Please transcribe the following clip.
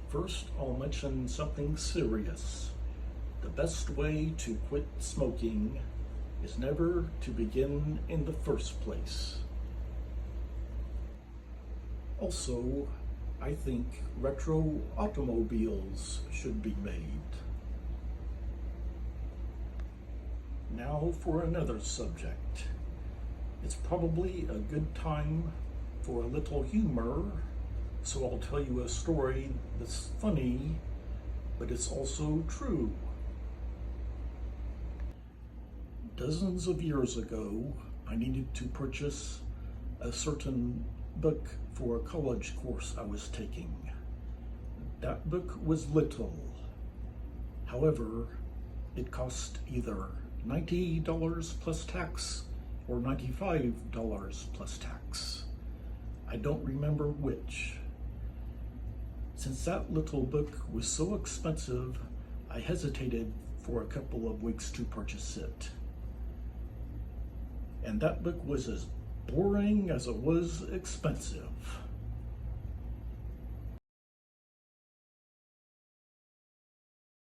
First, I'll mention something serious. The best way to quit smoking is never to begin in the first place. Also, I think retro automobiles should be made. Now for another subject. It's probably a good time for a little humor, so I'll tell you a story that's funny, but it's also true. Dozens of years ago, I needed to purchase a certain book for a college course I was taking. That book was little. However, it cost either $90 plus tax or $95 plus tax. I don't remember which. Since that little book was so expensive, I hesitated for a couple of weeks to purchase it. And that book was as boring as it was expensive.